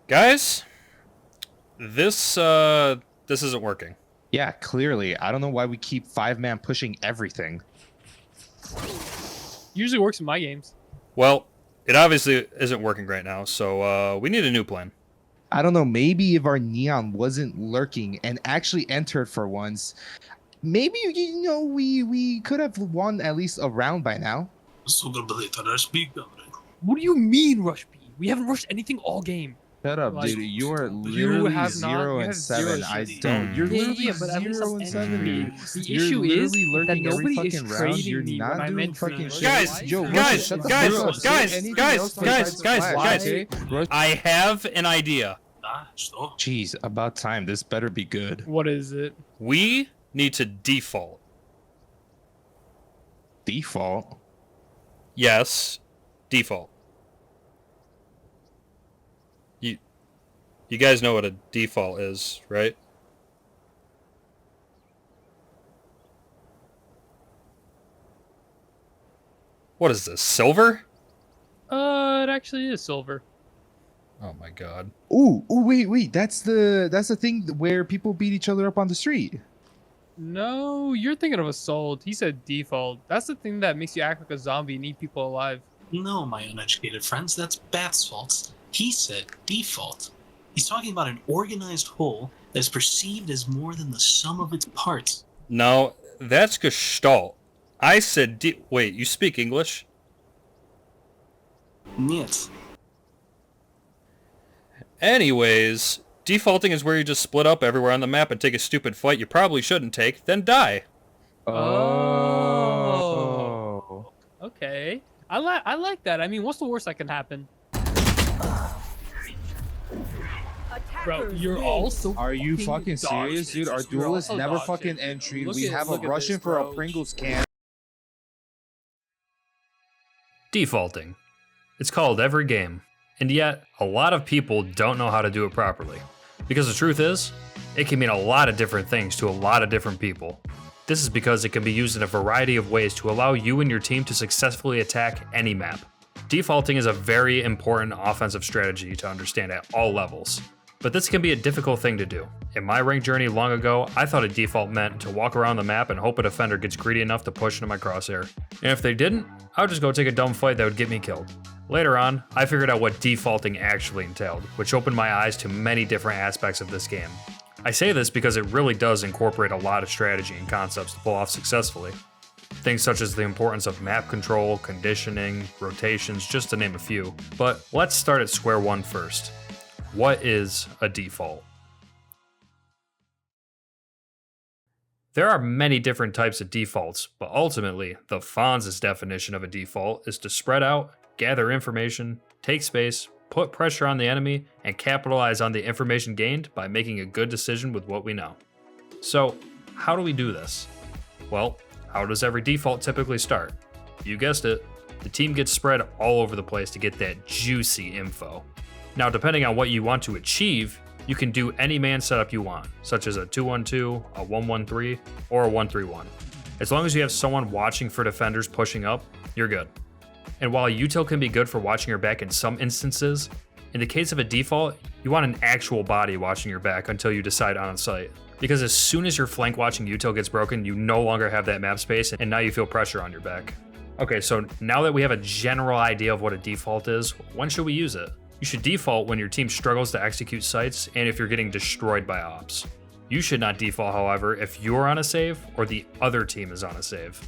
Guys, this isn't working. Yeah, clearly. I don't know why we keep five-man pushing everything. Usually works in my games. Well, it obviously isn't working right now, so we need a new plan. I don't know, maybe if our neon wasn't lurking and actually entered for once, maybe we could have won at least a round by now. What do you mean, Rush B? We haven't rushed anything all game. Shut up, Like, dude. You are you literally have not- 0 you and have 7. zero I shitty. don't. You're Yeah, literally but at least 0 I'm and 7. entering. The You're issue is literally that lurking every nobody is fucking round. trading You're me when not I'm doing entering. fucking shit. Guys, Joe, guys, shut the guys, fuck up. guys, Say anything guys, else guys, besides guys, Flash, guys. okay? I have an idea. Jeez, about time. This better be good. What is it? We need to default. Default? Yes, default. You guys know what a default is, right? What is this, silver? It actually is silver. Oh my god. Ooh, wait. That's the thing where people beat each other up on the street. No, you're thinking of assault. He said default. That's the thing that makes you act like a zombie and eat people alive. No, my uneducated friends, that's Bat's fault. He said default. He's talking about an organized whole that is perceived as more than the sum of its parts. No, that's Gestalt. I said wait, you speak English? Niet. Anyways, defaulting is where you just split up everywhere on the map and take a stupid fight you probably shouldn't take, then die. Oh. Okay. I like that. I mean, what's the worst that can happen? Bro, you're also. Are you fucking dog serious, shit. dude? Our You're duelists also never dog fucking shit. entry. Look We at- have a look at Russian this, for a bro. Pringles can. Defaulting. It's called every game, and yet a lot of people don't know how to do it properly. Because the truth is, it can mean a lot of different things to a lot of different people. This is because it can be used in a variety of ways to allow you and your team to successfully attack any map. Defaulting is a very important offensive strategy to understand at all levels. But this can be a difficult thing to do. In my rank journey long ago, I thought a default meant to walk around the map and hope a defender gets greedy enough to push into my crosshair. And if they didn't, I would just go take a dumb fight that would get me killed. Later on, I figured out what defaulting actually entailed, which opened my eyes to many different aspects of this game. I say this because it really does incorporate a lot of strategy and concepts to pull off successfully. Things such as the importance of map control, conditioning, rotations, just to name a few. But let's start at square one first. What is a default? There are many different types of defaults, but ultimately, the Fonz's definition of a default is to spread out, gather information, take space, put pressure on the enemy, and capitalize on the information gained by making a good decision with what we know. So, how do we do this? Well, how does every default typically start? You guessed it, the team gets spread all over the place to get that juicy info. Now, depending on what you want to achieve, you can do any man setup you want, such as a 2-1-2, a 1-1-3, or a 1-3-1. As long as you have someone watching for defenders pushing up, you're good. And while a util can be good for watching your back in some instances, in the case of a default, you want an actual body watching your back until you decide on site. Because as soon as your flank watching util gets broken, you no longer have that map space, and now you feel pressure on your back. Okay, so now that we have a general idea of what a default is, when should we use it? You should default when your team struggles to execute sites and if you're getting destroyed by ops. You should not default, however, if you're on a save or the other team is on a save.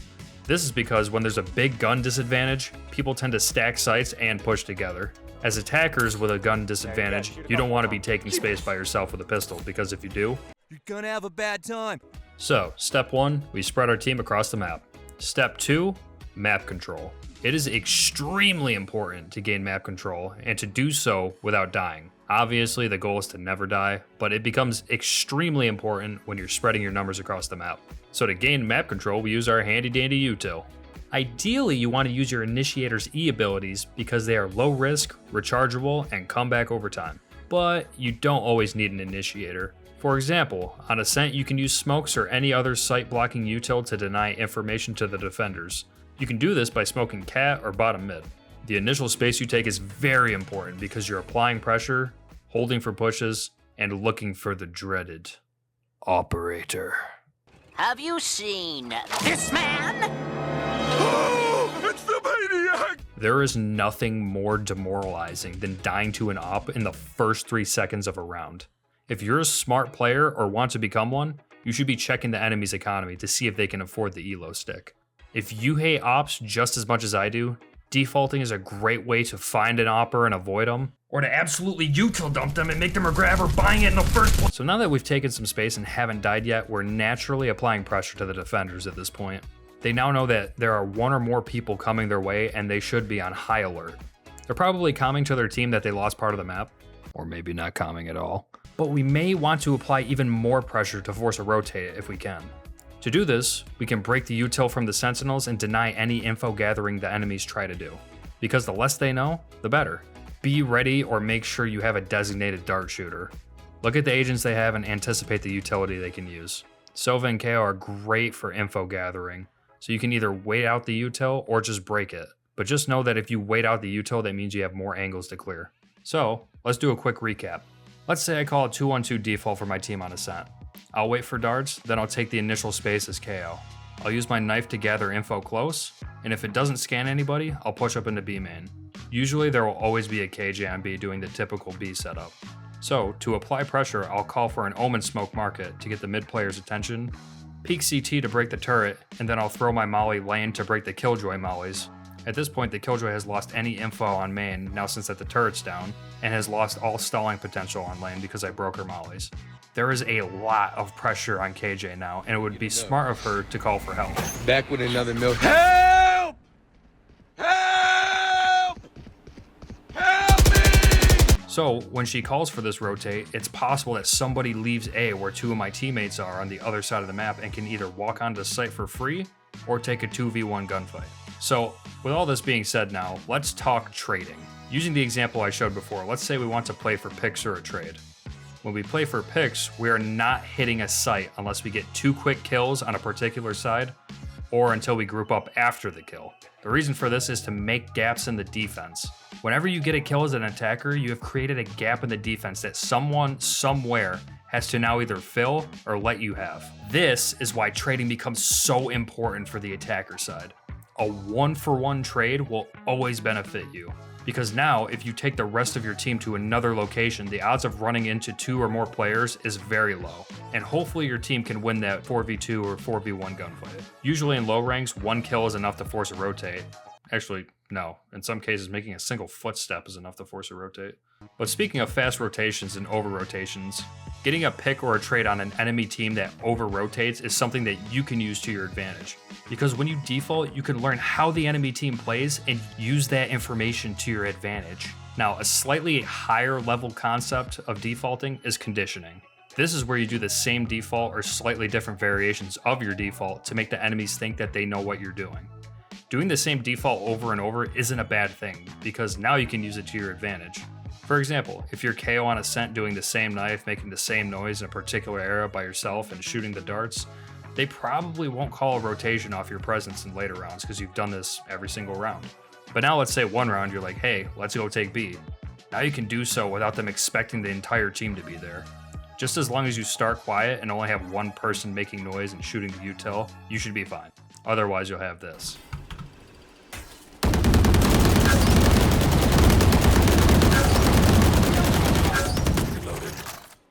This is because when there's a big gun disadvantage, people tend to stack sites and push together. As attackers with a gun disadvantage, you don't want to be taking space by yourself with a pistol, because if you do, you're gonna have a bad time. So, step 1, we spread our team across the map. Step 2, map control. It is extremely important to gain map control and to do so without dying. Obviously, the goal is to never die, but it becomes extremely important when you're spreading your numbers across the map. So to gain map control, we use our handy dandy util. Ideally, you want to use your initiator's E abilities because they are low risk, rechargeable, and come back over time. But you don't always need an initiator. For example, on Ascent you can use smokes or any other site blocking util to deny information to the defenders. You can do this by smoking cat or bottom mid. The initial space you take is very important because you're applying pressure, holding for pushes, and looking for the dreaded operator. Have you seen this man? It's the maniac! There is nothing more demoralizing than dying to an op in the first 3 seconds of a round. If you're a smart player or want to become one, you should be checking the enemy's economy to see if they can afford the elo stick. If you hate ops just as much as I do, defaulting is a great way to find an opper and avoid them, or to absolutely util dump them and make them regret ever buying it in the first place. So now that we've taken some space and haven't died yet, we're naturally applying pressure to the defenders at this point. They now know that there are one or more people coming their way and they should be on high alert. They're probably calming to their team that they lost part of the map, or maybe not calming at all. But we may want to apply even more pressure to force a rotate if we can. To do this, we can break the util from the sentinels and deny any info gathering the enemies try to do. Because the less they know, the better. Be ready or make sure you have a designated dart shooter. Look at the agents they have and anticipate the utility they can use. Sova and KO are great for info gathering, so you can either wait out the util or just break it. But just know that if you wait out the util, that means you have more angles to clear. So, let's do a quick recap. Let's say I call a 2-1-2 default for my team on ascent. I'll wait for darts, then I'll take the initial space as KO. I'll use my knife to gather info close, and if it doesn't scan anybody, I'll push up into B main. Usually there will always be a KJ on B doing the typical B setup. So, to apply pressure, I'll call for an Omen smoke market to get the mid player's attention, peek CT to break the turret, and then I'll throw my molly lane to break the Killjoy mollies. At this point, the Killjoy has lost any info on main now since that the turret's down, and has lost all stalling potential on lane because I broke her mollies. There is a lot of pressure on KJ now, and it would be smart of her to call for help. Back with another milk. Help! Help! Help me! So, when she calls for this rotate, it's possible that somebody leaves A where 2 of my teammates are on the other side of the map and can either walk onto site for free or take a 2v1 gunfight. So, with all this being said now, let's talk trading. Using the example I showed before, let's say we want to play for picks or a trade. When we play for picks, we are not hitting a site unless we get 2 quick kills on a particular side, or until we group up after the kill. The reason for this is to make gaps in the defense. Whenever you get a kill as an attacker, you have created a gap in the defense that someone, somewhere, has to now either fill or let you have. This is why trading becomes so important for the attacker side. A 1-for-1 trade will always benefit you. Because now, if you take the rest of your team to another location, the odds of running into 2 or more players is very low. And hopefully your team can win that 4v2 or 4v1 gunfight. Usually in low ranks, 1 kill is enough to force a rotate. Actually, no. In some cases, making a single footstep is enough to force a rotate. But speaking of fast rotations and over rotations, getting a pick or a trade on an enemy team that over rotates is something that you can use to your advantage. Because when you default, you can learn how the enemy team plays and use that information to your advantage. Now, a slightly higher level concept of defaulting is conditioning. This is where you do the same default or slightly different variations of your default to make the enemies think that they know what you're doing. Doing the same default over and over isn't a bad thing, because now you can use it to your advantage. For example, if you're KO on Ascent doing the same knife, making the same noise in a particular area by yourself and shooting the darts, they probably won't call a rotation off your presence in later rounds because you've done this every single round. But now let's say one round you're like, hey, let's go take B. Now you can do so without them expecting the entire team to be there. Just as long as you start quiet and only have one person making noise and shooting the util, you should be fine. Otherwise you'll have this.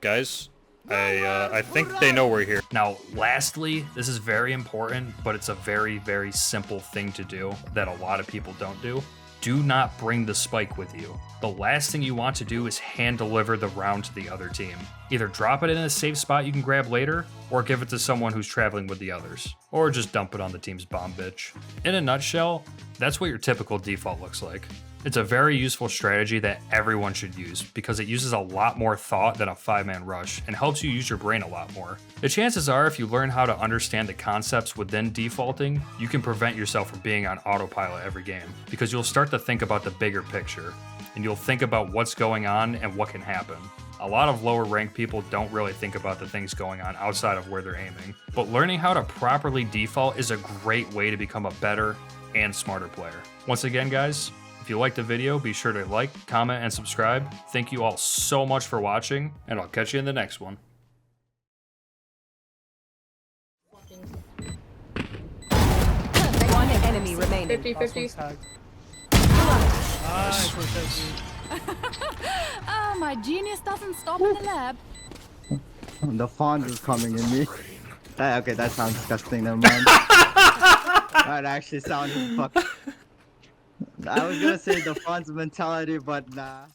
Guys, I think they know we're here. Now, lastly, this is very important, but it's a very, very simple thing to do that a lot of people don't do. Do not bring the spike with you. The last thing you want to do is hand deliver the round to the other team. Either drop it in a safe spot you can grab later, or give it to someone who's traveling with the others. Or just dump it on the team's bomb bitch. In a nutshell, that's what your typical default looks like. It's a very useful strategy that everyone should use because it uses a lot more thought than a 5-man rush and helps you use your brain a lot more. The chances are if you learn how to understand the concepts within defaulting, you can prevent yourself from being on autopilot every game because you'll start to think about the bigger picture and you'll think about what's going on and what can happen. A lot of lower ranked people don't really think about the things going on outside of where they're aiming, but learning how to properly default is a great way to become a better and smarter player. Once again, guys, If you liked the video, be sure to like, comment, and subscribe. Thank you all so much for watching, and I'll catch you in the next one. One enemy remaining. 50-50. My genius doesn't stop in the lab. The font is coming in me. Okay, that sounds disgusting. Never mind. That actually sounded fuck. I was gonna say the font's mentality, but nah.